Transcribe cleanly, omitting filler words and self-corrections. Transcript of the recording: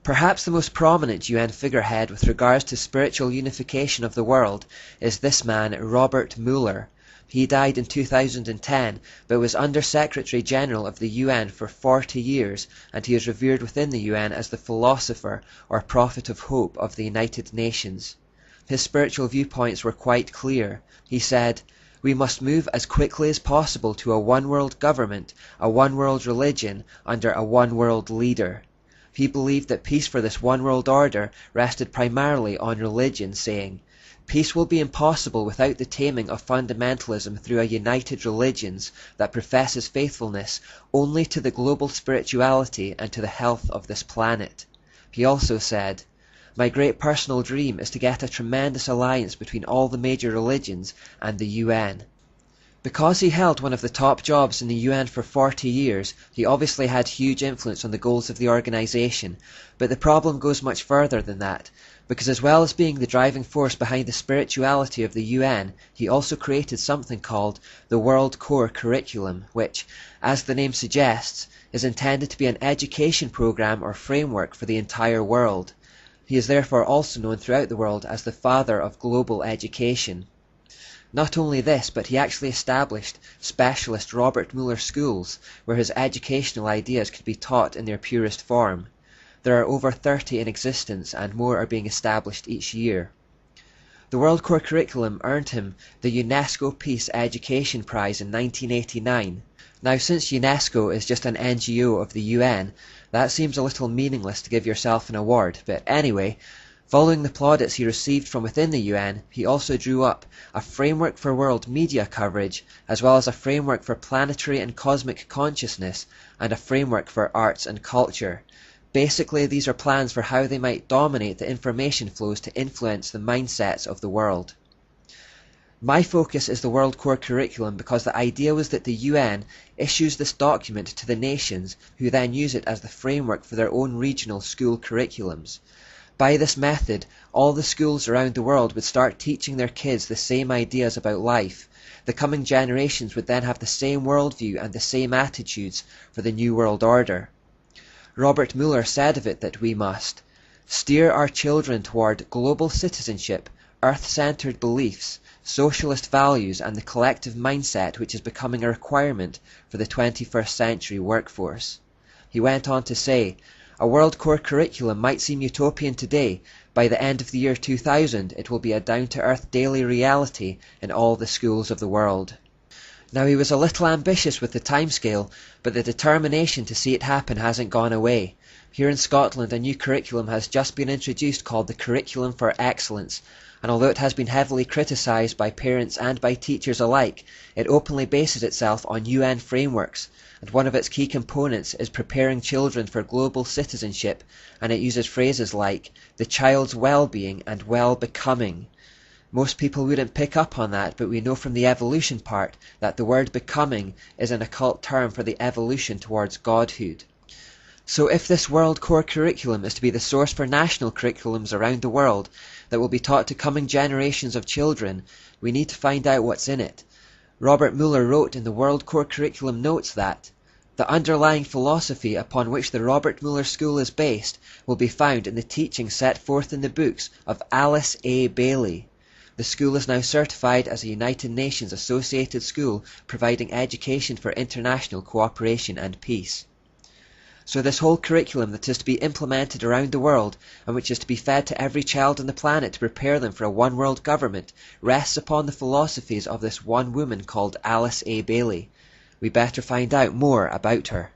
Perhaps the most prominent UN figurehead with regards to spiritual unification of the world is this man, Robert Mueller. He died in 2010, but was Under-Secretary General of the UN for 40 years, and he is revered within the UN as the philosopher or prophet of hope of the United Nations. His spiritual viewpoints were quite clear. He said, "We must move as quickly as possible to a one-world government, a one-world religion, under a one-world leader." He believed that peace for this one-world order rested primarily on religion, saying, "Peace will be impossible without the taming of fundamentalism through a united religions that professes faithfulness only to the global spirituality and to the health of this planet." He also said, "My great personal dream is to get a tremendous alliance between all the major religions and the UN." Because he held one of the top jobs in the UN for 40 years, he obviously had huge influence on the goals of the organization, but the problem goes much further than that, because as well as being the driving force behind the spirituality of the UN, he also created something called the World Core Curriculum, which, as the name suggests, is intended to be an education program or framework for the entire world. He is therefore also known throughout the world as the father of global education. Not only this, but he actually established specialist Robert Mueller schools, where his educational ideas could be taught in their purest form. There are over 30 in existence, and more are being established each year. The World Core Curriculum earned him the UNESCO Peace Education Prize in 1989. Now, since UNESCO is just an NGO of the UN, that seems a little meaningless to give yourself an award, but anyway, following the plaudits he received from within the UN, he also drew up a framework for world media coverage, as well as a framework for planetary and cosmic consciousness, and a framework for arts and culture. Basically, these are plans for how they might dominate the information flows to influence the mindsets of the world. My focus is the World Core Curriculum because the idea was that the UN issues this document to the nations, who then use it as the framework for their own regional school curriculums. By this method, all the schools around the world would start teaching their kids the same ideas about life. The coming generations would then have the same worldview and the same attitudes for the New World Order. Robert Mueller said of it that we must steer our children toward global citizenship, earth-centered beliefs, socialist values, and the collective mindset which is becoming a requirement for the 21st century workforce. He went on to say, "A World Core Curriculum might seem utopian today. By the end of the year 2000, it will be a down-to-earth daily reality in all the schools of the world." Now, he was a little ambitious with the timescale, but the determination to see it happen hasn't gone away. Here in Scotland, a new curriculum has just been introduced called the Curriculum for Excellence, and although it has been heavily criticised by parents and by teachers alike, it openly bases itself on UN frameworks, and one of its key components is preparing children for global citizenship, and it uses phrases like the child's well-being and well-becoming. Most people wouldn't pick up on that, but we know from the evolution part that the word becoming is an occult term for the evolution towards godhood. So if this World Core Curriculum is to be the source for national curriculums around the world that will be taught to coming generations of children, we need to find out what's in it. Robert Mueller wrote in the World Core Curriculum notes that the underlying philosophy upon which the Robert Mueller School is based will be found in the teaching set forth in the books of Alice A. Bailey. The school is now certified as a United Nations associated school providing education for international cooperation and peace. So this whole curriculum that is to be implemented around the world and which is to be fed to every child on the planet to prepare them for a one-world government rests upon the philosophies of this one woman called Alice A. Bailey. We better find out more about her.